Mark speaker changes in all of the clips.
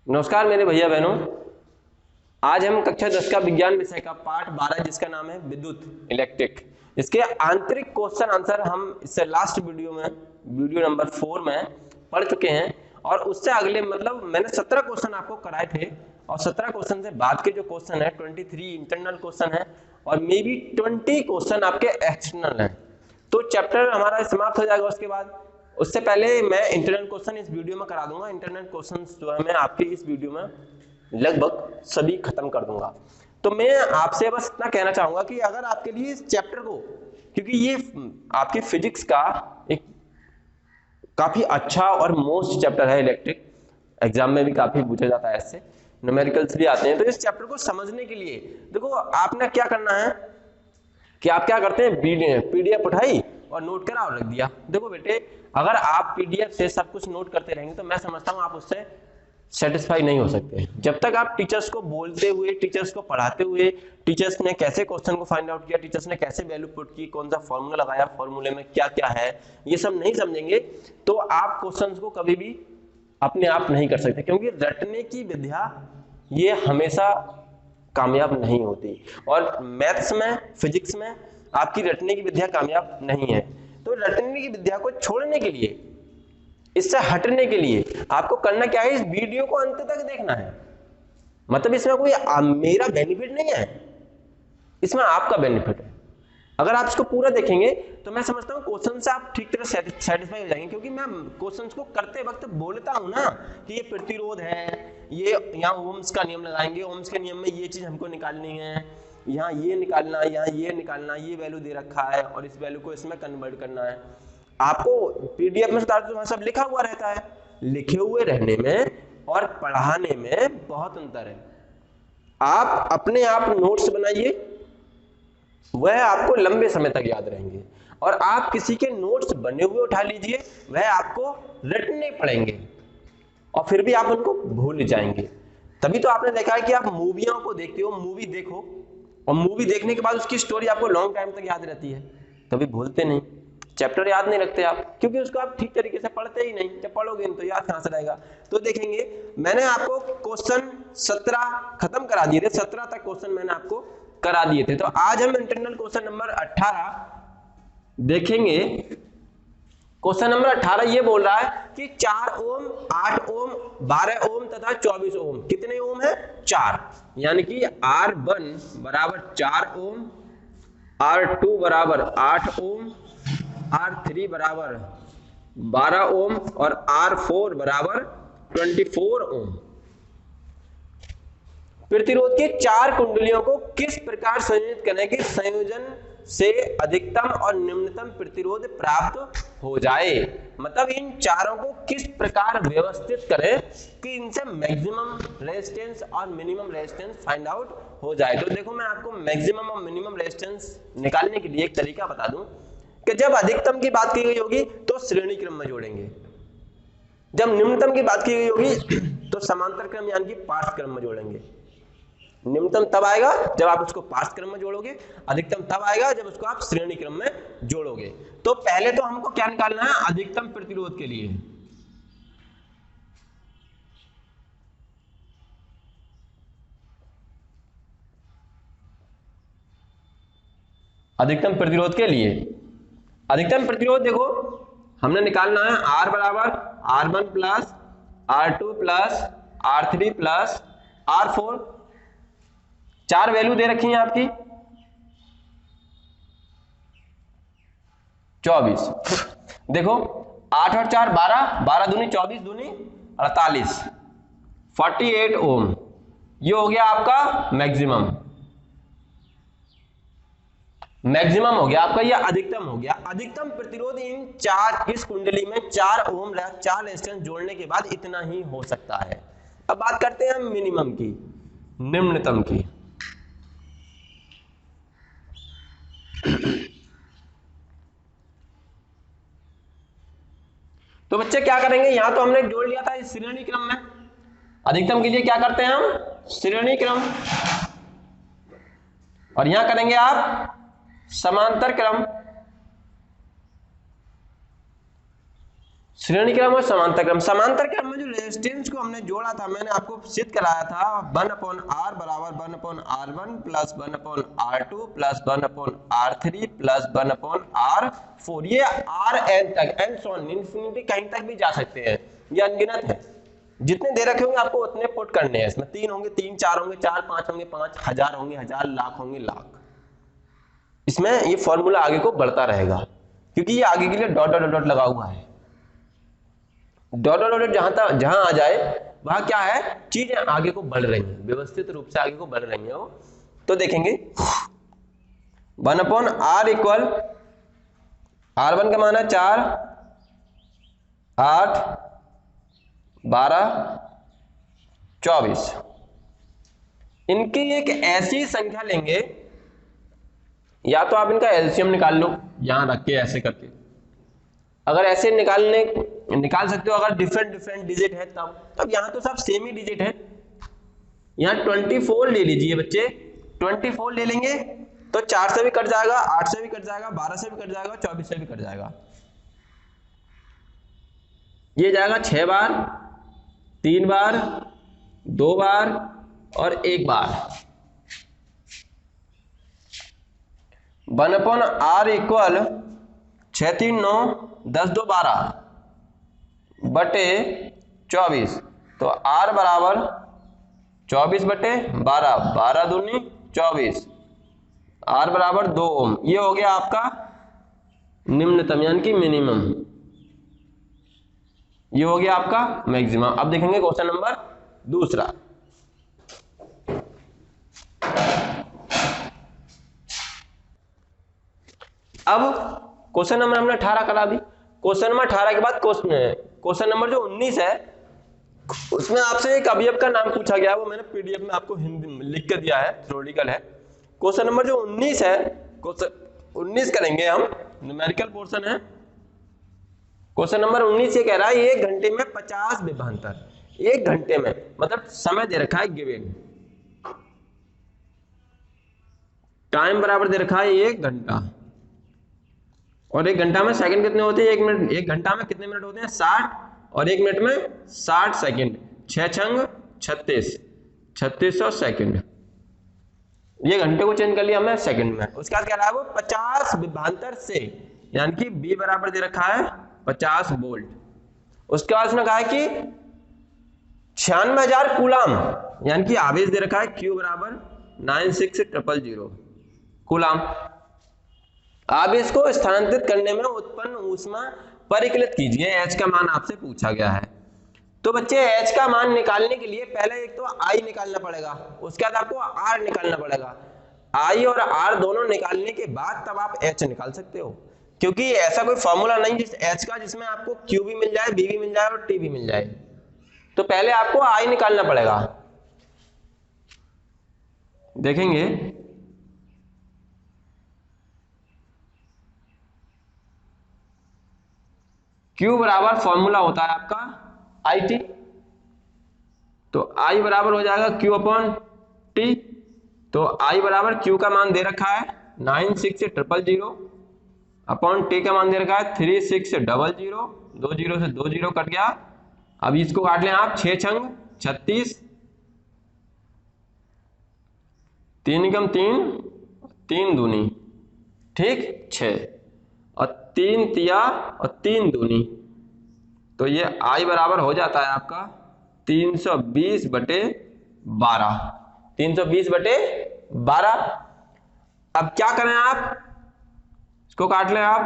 Speaker 1: नमस्कार मेरे भैया बहनों, आज हम कक्षा 10 का विज्ञान विषय का पाठ 12 जिसका नाम है विद्युत इलेक्ट्रिक, इसके आंतरिक क्वेश्चन आंसर हम इससे लास्ट वीडियो नंबर 4 में पढ़ चुके हैं। और उससे अगले मतलब मैंने 17 क्वेश्चन आपको कराए थे और 17 क्वेश्चन से बाद के जो क्वेश्चन है 23 इंटरनल क्वेश्चन है और मे बी 20 क्वेश्चन आपके एक्सटर्नल हैं। तो चैप्टर हमारा समाप्त हो जाएगा। उसके बाद उससे पहले मैं इंटरनल क्वेश्चन इस वीडियो में करा दूंगा। इंटरनल क्वेश्चन जो है मैं आपके इस वीडियो में लगभग सभी खत्म कर दूंगा। तो मैं आपसे बस इतना कहना चाहूंगा कि अगर आपके लिए इस चैप्टर को, क्योंकि ये आपके फिजिक्स का एक काफी अच्छा और मोस्ट चैप्टर है, इलेक्ट्रिक एग्जाम में भी काफी पूछा जाता है, इससे न्यूमेरिकल्स भी आते हैं। तो इस चैप्टर को समझने के लिए देखो आपने क्या करना है कि आप क्या करते हैं, पीडीएफ उठाई और नोट करा और रख दिया। देखो बेटे, अगर आप पीडीएफ से सब कुछ नोट करते रहेंगे तो मैं समझता हूं आप उससे सेटिस्फाई नहीं हो सकते। जब तक आप टीचर्स को बोलते हुए, टीचर्स को पढ़ाते हुए, टीचर्स ने कैसे क्वेश्चन को फाइंड आउट किया, टीचर्स ने कैसे वैल्यू पुट की, कौन सा फॉर्मूला लगाया, फॉर्मूले में क्या क्या है, ये सब नहीं समझेंगे तो आप क्वेश्चंस को कभी भी अपने आप नहीं कर सकते। क्योंकि रटने की विद्या ये हमेशा कामयाब नहीं होती और मैथ्स में, फिजिक्स में आपकी रटने की विद्या कामयाब नहीं है। तो रटने की विद्या को छोड़ने के लिए, इससे हटने के लिए आपको करना क्या है, इस वीडियो को अंत तक देखना है। मतलब इसमें कोई मेरा बेनिफिट नहीं है, इसमें आपका बेनिफिट है। अगर आप इसको पूरा देखेंगे तो मैं समझता हूं क्वेश्चन से आप ठीक तरह सेटिस्फाई हो जाएंगे। क्योंकि मैं क्वेश्चंस को करते वक्त बोलता हूं ना कि ये प्रतिरोध है, ये यहाँ ओम्स का नियम लगाएंगे, ओम्स के नियम में ये चीज हमको निकालनी है, यहाँ ये निकालना, यहाँ ये निकालना, ये वैल्यू दे रखा है और इस वैल्यू को इसमें कन्वर्ट करना है। आपको पीडीएफ में सब लिखा हुआ रहता है। लिखे हुए रहने में और पढ़ाने में बहुत अंतर है। आप अपने आप नोट्स बनाइए, वह आपको लंबे समय तक याद रहेंगे। और आप किसी के नोट्स बने हुए उठा लीजिए, वह आपको रटने पड़ेंगे और फिर भी आप उनको भूल जाएंगे। तभी तो आपने देखा है कि आप मूवियों को देखते हो, मूवी देखो और मूवी देखने के बाद उसकी स्टोरी आपको लॉन्ग टाइम तक याद रहती है, कभी भूलते नहीं। चैप्टर याद नहीं रखते आप, क्योंकि उसको आप ठीक तरीके से पढ़ते ही नहीं। जब पढ़ोगे तो याद कहां से रहेगा। तो देखेंगे, मैंने आपको क्वेश्चन 17 खत्म करा दिए थे, 17 तक क्वेश्चन मैंने आपको करा दिए थे। तो आज हम इंटरनल क्वेश्चन नंबर 18 देखेंगे। क्वेश्चन नंबर 18 ये बोल रहा है कि 4 ओम, 8 ओम, 12 ओम तथा 24 ओम, कितने ओम है? 4। यानी कि R1 बराबर 4 ओम, R2 बराबर 8 ओम, R3 बराबर 12 ओम और R4 बराबर 24 ओम। प्रतिरोध के 4 कुंडलियों को किस प्रकार संयोजित करें कि संयोजन से अधिकतम और निम्नतम प्रतिरोध प्राप्त हो जाए। मतलब इन चारों को किस प्रकार व्यवस्थित करें कि इनसे मैक्सिमम रेजिस्टेंस और मिनिमम रेजिस्टेंस फाइंड आउट हो जाए। तो देखो, मैं आपको मैक्सिमम और मिनिमम रेजिस्टेंस निकालने के लिए एक तरीका बता दूं कि जब अधिकतम की बात की गई होगी तो श्रेणी क्रम में जोड़ेंगे, जब निम्नतम की बात की गई होगी तो समांतर क्रम यानी कि पार्श्व क्रम में जोड़ेंगे। निम्नतम तब आएगा जब आप उसको पार्श्व क्रम में जोड़ोगे, अधिकतम तब आएगा जब उसको आप श्रेणी क्रम में जोड़ोगे। तो पहले तो हमको क्या निकालना है, अधिकतम प्रतिरोध के लिए। अधिकतम प्रतिरोध के लिए, अधिकतम प्रतिरोध देखो हमने निकालना है R बराबर R1 plus R2 plus R3 plus R4। 4 value दे रखी हैं आपकी, 24। देखो 8 और 4 12, 12 दूनी 24 दूनी 48, 48 ओम। ये हो गया आपका मैक्सिमम, मैक्सिमम हो गया आपका, ये अधिकतम हो गया। अधिकतम प्रतिरोध इन 4, इस कुंडली में 4 ओम 4 रेजिस्टेंस जोड़ने के बाद इतना ही हो सकता है। अब बात करते हैं हम मिनिमम की, निम्नतम की। तो बच्चे क्या करेंगे, यहां तो हमने जोड़ लिया था इस श्रेणी क्रम में। अधिकतम के लिए क्या करते हैं हम, श्रेणी क्रम, और यहां करेंगे आप समांतर क्रम। श्रेणी क्रम और समांतर क्रम, समांतर क्रम में जो रेजिस्टेंस को को हमने जोड़ा था, मैंने आपको सिद्ध कराया था 1/r बराबर 1/r1 plus 1/r2 plus 1/r3 plus 1/r4। ये rn तक एंड सो ऑन इन्फिनिटी कहीं तक भी जा सकते हैं, ये अनगिनत है। जितने दे रखे होंगे आपको उतने पुट करने हैं। इसमें 3 होंगे 3, 4 होंगे 4, 5 होंगे 5, 1000 होंगे 1000, लाख होंगे लाख। इसमें ये फॉर्मूला आगे को बढ़ता रहेगा क्योंकि ये आगे के लिए डॉट डॉट डॉट लगा हुआ है। डॉट डॉट डॉट जहां आ जाए वहां क्या है, चीजें आगे को बढ़ रही हैं, व्यवस्थित रूप से आगे को बढ़ रही हैं वो। तो देखेंगे 1/r इक्वल r1 का मान है 4, 8, 12, 24। इनकी एक ऐसी संख्या लेंगे, या तो आप इनका एलसीएम निकाल लो यहां रख के ऐसे करके, अगर ऐसे निकाल सकते हो, अगर डिफरेंट डिजिट है तब यहां तो सब सेम ही डिजिट है। यहां 24 ले लीजिए बच्चे, 24 ले लेंगे तो 4 से भी कट जाएगा, 8 से भी कट जाएगा, 12 से भी कट जाएगा, 24 से भी कट जाएगा। ये जाएगा 6 बार, 3 बार, 2 बार और 1 बार। 1/r इक्वल 6 3 9 10 2 12 बटे 24। तो r बराबर 24 बटे 12, 12 दूनी 24, r बराबर 2 ओम। ये हो गया आपका निम्नतम यानी कि मिनिमम, ये हो गया आपका मैक्सिमम। अब देखेंगे क्वेश्चन नंबर दूसरा। अब क्वेश्चन नंबर हमने 18 करा दी। क्वेश्चन नंबर 18 के बाद क्वेश्चन नंबर जो 19 है उसमें आपसे एक अवयव का नाम पूछा गया है, वो मैंने पीडीएफ में आपको हिंदी में लिख कर दिया है, थ्योरेटिकल है। क्वेश्चन नंबर जो 19 है, क्वेश्चन 19 करेंगे हम, न्यूमेरिकल पोर्शन है। क्वेश्चन नंबर 19 ये कह रहा है 1 घंटे में 50 विभवांतर, 1 घंटे में मतलब समय दे रखा है गिवन, टाइम बराबर दे रखा है 1 घंटा, और 1 घंटा में सेकंड कितने होते हैं, 1 मिनट, 1 घंटा में कितने मिनट होते हैं 60, और 1 मिनट में 60 सेकंड, 6 छंग 36, 3600 सेकंड। ये घंटे को चेंज कर लिया हमने सेकंड में। उसके बाद क्या रहा है वो 50 विभवांतर से, यानी कि B बराबर दे रखा है 50 वोल्ट। उसके बाद उसने कहा है कि 96,000 कूलाम, यानी कि आवेश दे रखा है Q बराबर 96000 कूलाम। आवेश को स्थानांतरित करने में उत्पन्न ऊष्मा परिकलित कीजिए, H का मान आपसे पूछा गया है। तो बच्चे H का मान निकालने के लिए पहले एक तो I निकालना पड़ेगा, उसके बाद आपको R निकालना पड़ेगा। I और R दोनों निकालने के बाद तब आप H निकाल सकते हो, क्योंकि ऐसा कोई फॉर्मूला नहीं जिस H का जिसमें आपको Q भी मिल जाए, B भी मिल जाए और T भी मिल जाए। तो पहले आपको I निकालना पड़ेगा। देखेंगे Q बराबर फॉर्मूला होता है आपका IT, तो I बराबर हो जाएगा Q अपॉन T। तो I बराबर Q का मान दे रखा है 96000 अपॉन T का मान दे रखा है 3600, 2 जीरो से 2 जीरो कट गया। अब इसको काट लें आप, 6 छंग 36, 3 एकम 3, 3 दूनी ठीक 6, और 3 तिया और 3 दूनी, तो ये I बराबर हो जाता है आपका 320 बटे 12, 320 बटे 12। अब क्या करें आप, इसको काट लें आप,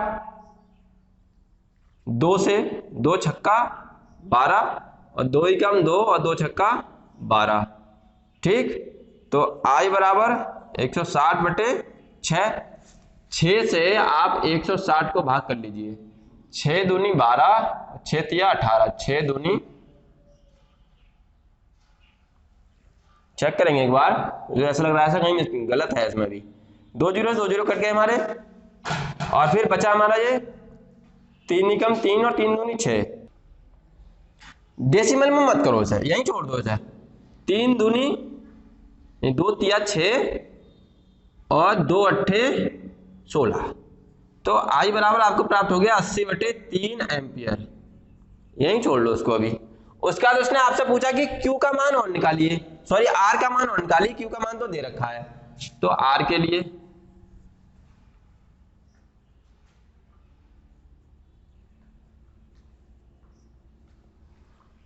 Speaker 1: 2 से 2 छक्का 12 और 2 एकम 2 और 2 छक्का 12 ठीक। तो I बराबर 160 बटे 6, 6 से आप 160 को भाग कर लीजिए, 6 दूनी 12, 6 तिया 18, 6 दूनी, चेक करेंगे एक बार, जो ऐसा लग रहा है ऐसा कहीं गलत है इसमें भी। 2 जीरो से 2 जीरो कट गए हमारे, और फिर बचा हमारा ये 3 एकम 3 और 3 दूनी 6। डेसिमल में मत करो इसे, यहीं छोड़ दो इसे। 3 दूनी 2 तिया 6 और 2 अट्ठे 16, तो I बराबर आपको प्राप्त हो गया 80 बटे 3 एम्पियर। यहीं छोड़ लो उसको अभी। उसके बाद उसने आपसे पूछा कि Q का मान और निकालिए, सॉरी R का मान और निकालिए, Q का मान तो दे रखा है। तो R के लिए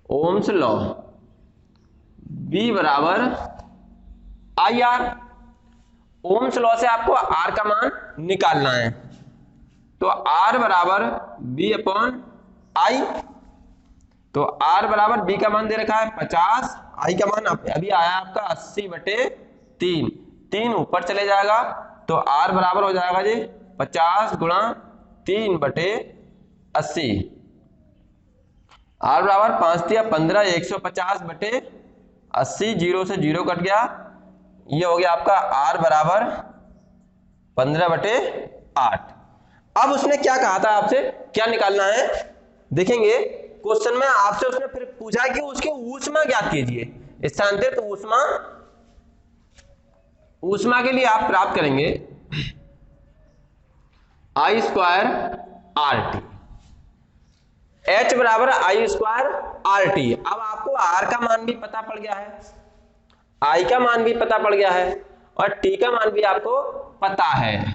Speaker 1: ओम्स लॉ B बराबर IR। ओम्स लॉ से आपको R का मान निकालना है, तो R बराबर B अपॉन I। तो R बराबर B का मान दे रखा है 50, I का मान अभी आया आपका 80/3, 3 ऊपर चले जाएगा तो R बराबर हो जाएगा जी 50 गुणा 3/80। R बराबर 5 या 15, 150/80, 0 से 0 कट गया, ये हो गया आपका R बराबर 15/8। अब उसने क्या कहा था आपसे, क्या निकालना है देखेंगे क्वेश्चन में। आपसे उसने फिर पूछा कि उसके ऊष्मा ज्ञात कीजिए। स्थानांतरित ऊष्मा, ऊष्मा के लिए आप प्राप्त करेंगे I स्क्वायर RT, H बराबर I स्क्वायर RT। अब आपको R का मान भी पता पड़ गया है, I का मान भी पता पड़ गया है और T का मान भी आपको पता है।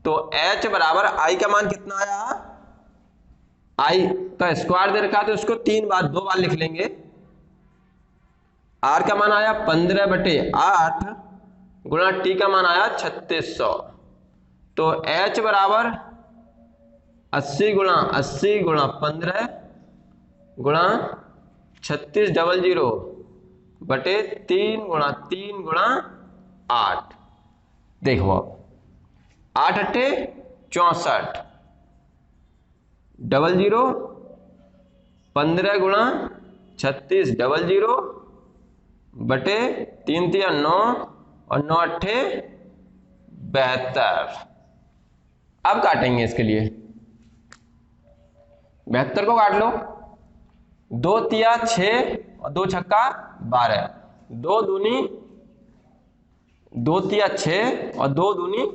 Speaker 1: तो H बराबर I का मान कितना आया, I का स्क्वायर दे रखा है तो उसको 2 बार लिख लेंगे। R का मान आया 15/8 गुणा T का मान आया 3600। तो H बराबर 80 गुणा 15 गुणा 3600/3 गुणा 3 गुणा 8। देखो अब 8 अट्ठे 64, 00 15 गुणा 3600/3 3 9 और 9 अट्ठे 72। अब काटेंगे इसके लिए, 72 को काट लो, 2 तिया 6 और 2 छक्का 12, 2 दूनी 2 तिया 6 और 2 दूनी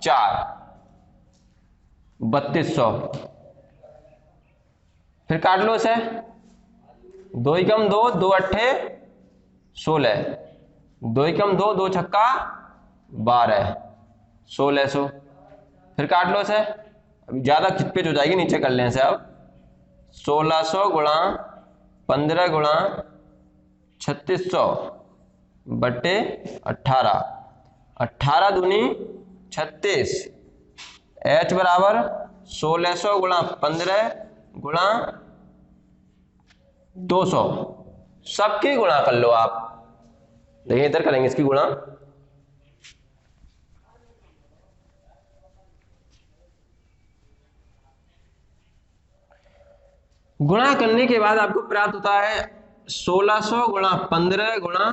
Speaker 1: 4, 3200। फिर काट लो इसे, 2 एकम 2, 2 अट्ठे 16, 2 एकम 2, 2 छक्का 12, 1600। फिर काट लो इसे, अभी ज्यादा खिचपिच हो जाएगी, नीचे कर लें इसे। अब 1600 गुणा 15 गुणा 3600/18, 18 दूनी 36। H बराबर 1600 गुणा 15 गुणा 200, सबकी गुणा कर लो आप। देखिए इधर करेंगे इसकी गुणा, गुणा करने के बाद आपको प्राप्त होता है 1600 गुणा 15 गुणा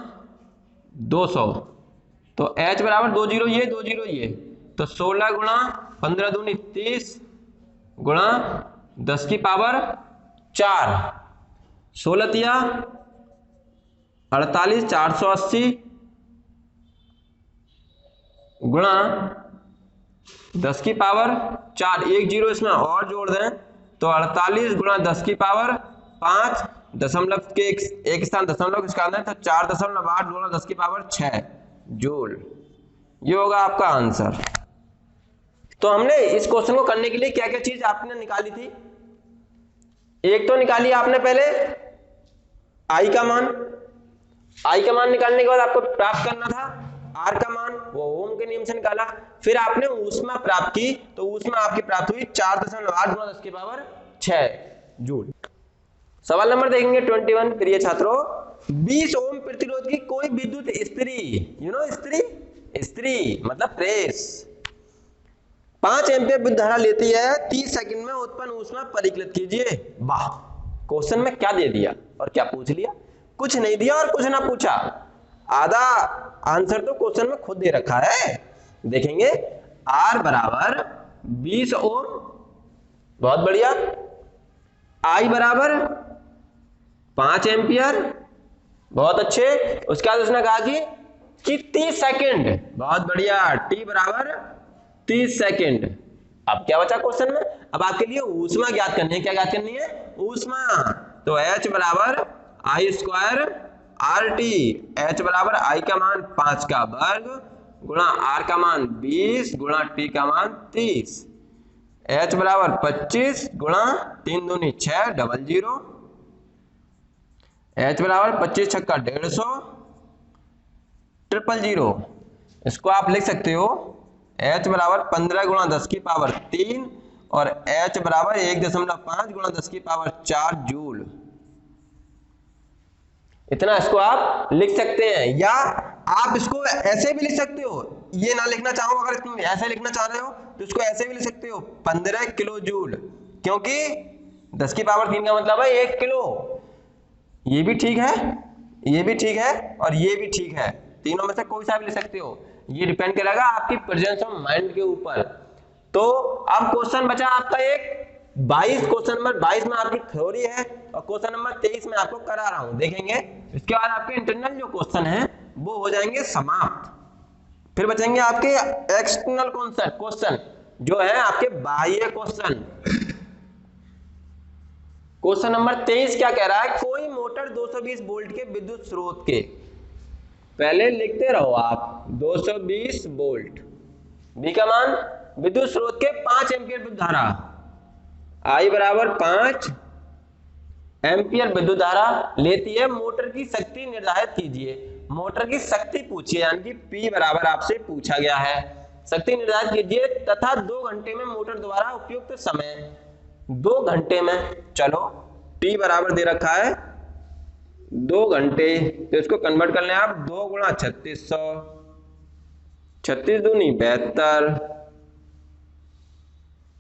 Speaker 1: 200। तो H बराबर 2 0 ये 2 0 ये, तो 16 गुणा 15 दूनी 30 गुणा 10 की पावर 4, 16 तिया 48, 480 गुणा 10 की पावर 4, 1 0 इसमें और जोड़ दें तो 48 गुणा 10 की पावर 5, दशमलव के एक स्थान दशमलव किसका आना है, तो 4.8 गुणा 10 की पावर 6 जूल। ये होगा आपका आंसर। तो हमने इस क्वेश्चन को करने के लिए क्या क्या चीज आपने निकाली थी, एक तो निकाली आपने पहले I का मान, I का मान निकालने के बाद आपको प्राप्त करना था R का मान, वो ओम के नियम से निकाला। फिर आपने ऊष्मा प्राप्त की, तो ऊष्मा आपकी प्राप्त हुई 4.8 गुणा 10 की पावर 6 जूल। सवाल नंबर देखेंगे 21, प्रिय छात्रों। 20 ओम प्रतिरोध की कोई विद्युत स्त्री, स्त्री मतलब प्रेस 5 एम्पीयर विद्युत धारा लेती है, 30 सेकंड में उत्पन्न ऊष्मा परिकलित कीजिए। वाह, क्वेश्चन में क्या दे दिया और क्या पूछ लिया, कुछ नहीं दिया और कुछ ना पूछा। आधा आंसर तो क्वेश्चन में खुद दे रखा है। देखेंगे R बराबर 20 ओम, बहुत बढ़िया। I बराबर 5 एम्पियर, बहुत अच्छे। उसके बाद उसने कहा कि 30 सेकंड, बहुत बढ़िया। T बराबर 30 सेकंड। अब क्या बचा क्वेश्चन में, अब आपके लिए ऊष्मा ज्ञात करनी है। क्या ज्ञात करनी है, ऊष्मा। तो H बराबर आई स्क्वायर आर टी, एच बराबर आई का मान 5 का वर्ग गुणा आर का मान 20 गुणा टी का मान 30, एच बराबर 25 गुणा 3 दूनी 6 00, एच बराबर 25 छक्का 150 000। इसको आप लिख सकते हो एच बराबर 15 गुणा 10 की पावर 3 और एच बराबर 1.5 गुणा 10 की पावर 4 जूल। इतना इसको आप लिख सकते हैं, या आप इसको ऐसे भी लिख सकते हो, ये ना लिखना चाहो अगर तुम ऐसे लिखना चाह रहे हो तो इसको ऐसे भी लिख सकते हो 15 किलो जूल, क्योंकि 10 की पावर 3 का मतलब है 1 किलो। ये भी ठीक है, ये भी ठीक है और ये भी ठीक है, तीनों में से कोई सा भी लिख सकते हो, ये डिपेंड करेगा आपकी प्रेजेंस ऑफ माइंड के ऊपर। तो अब क्वेश्चन बचा आपका एक 22, क्वेश्चन नंबर 22 में आपकी थ्योरी है और क्वेश्चन नंबर 23 में आपको करा रहा हूं, देखेंगे। इसके बाद आपके इंटरनल जो क्वेश्चन है वो हो जाएंगे समाप्त, फिर बचेंगे आपके एक्सटर्नल क्वेश्चन जो है आपके बाह्य क्वेश्चन। क्वेश्चन नंबर 23 क्या कह रहा है, कोई मोटर 220 वोल्ट के विद्युत स्रोत के, पहले लिखते रहो आप 220 वोल्ट, बी का मान विद्युत स्रोत के 5 एम्पीयर विद्युत धारा, आई बराबर 5 एम्पीयर विद्युत धारा लेती है, मोटर की शक्ति निर्धारित कीजिए। मोटर की शक्ति पूछिए, यानी कि P बराबर आपसे पूछा गया है, शक्ति निर्धारित कीजिए तथा 2 घंटे में मोटर द्वारा उपयुक्त समय 2 घंटे में, चलो T बराबर दे रखा है 2 घंटे, तो इसको कन्वर्ट कर लें आप 2 गुणा 3600, 36 दूनी 72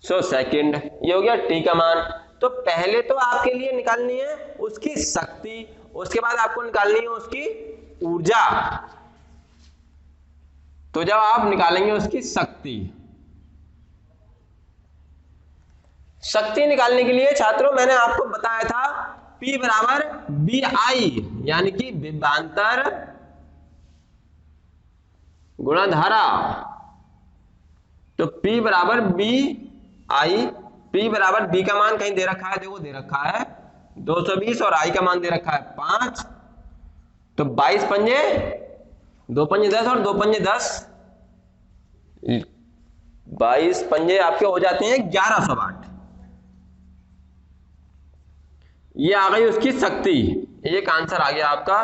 Speaker 1: 100 सेकेंड, ये हो गया T का मान। तो पहले तो आपके लिए निकालनी है उसकी शक्ति, उसके बाद आपको निकालनी है उसकी ऊर्जा। तो जब आप निकालेंगे उसकी शक्ति निकालने के लिए छात्रों मैंने आपको बताया था P बराबर BI, यानी कि विभवांतर गुणा धारा। तो P बराबर BI, P बराबर B का मान कहीं दे रखा है, देखो दे रखा है 220 और I का मान दे रखा है 5, तो 22 पंजे 2 पंजे 10 और 2 पंजे 10, 22 पंजे आपके हो जाते हैं 1100 वाट। ये आ गई उसकी शक्ति, एक आंसर आ गया आपका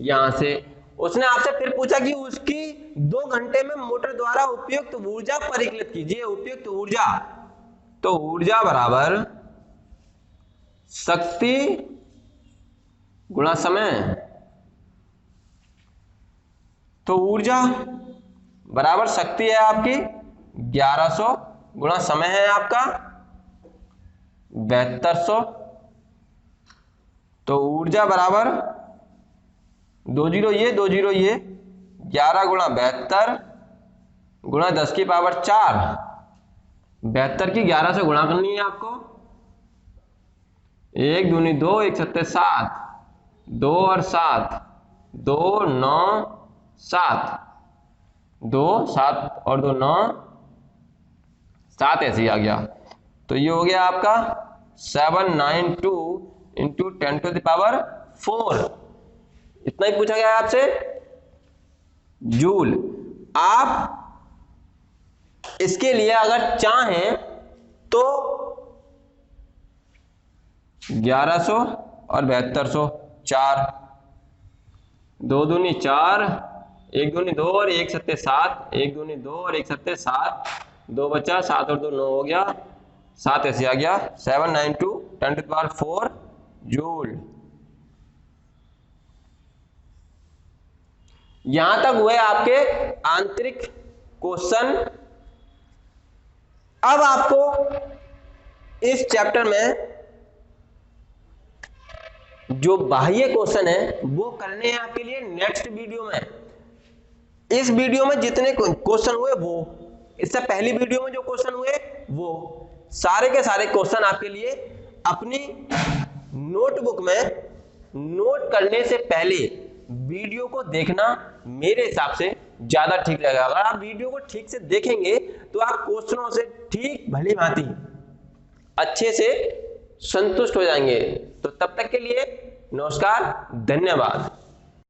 Speaker 1: यहां से। उसने आपसे फिर पूछा कि उसकी 2 घंटे में मोटर द्वारा उपयुक्त ऊर्जा परिकलित कीजिए, उपयुक्त ऊर्जा। तो ऊर्जा बराबर शक्ति गुणा समय, तो ऊर्जा बराबर शक्ति है आपकी 1100 गुणा समय है आपका 7200, तो ऊर्जा बराबर 20 ये 20 ये 11 गुणा 72 गुणा 10 की पावर 4, 72 की 11 से गुणा करनी है आपको, 1 दूनी 2 1 सत्ते 7, 2 और 7 2 9 7, 2 7 और 2 9 7, ऐसे ही आ गया। तो ये हो गया आपका 792 इंटू 10 टू द पावर 4, इतना ही पूछा गया आपसे जूल। आप इसके लिए अगर चाहें तो 1100 और 7200, 4 2 दूनी 4, 1 दूनी 2 और 1 सत्ते 7, 1 दूनी 2 और 1 सत्ते 7, 2 बचा 7 और 2 9 हो गया 7, ऐसे आ गया 792 10 टू द पावर 4 जूल। यहां तक हुए आपके आंतरिक क्वेश्चन। अब आपको इस चैप्टर में जो बाह्य क्वेश्चन है वो करने हैं आपके लिए नेक्स्ट वीडियो में। इस वीडियो में जितने क्वेश्चन हुए वो, इससे पहली वीडियो में जो क्वेश्चन हुए वो सारे के सारे क्वेश्चन आपके लिए अपनी नोटबुक में नोट करने से पहले वीडियो को देखना मेरे हिसाब से ज्यादा ठीक लगेगा। अगर आप वीडियो को ठीक से देखेंगे तो आप क्वेश्चनों से ठीक भली भांति अच्छे से संतुष्ट हो जाएंगे। तो तब तक के लिए नमस्कार, धन्यवाद।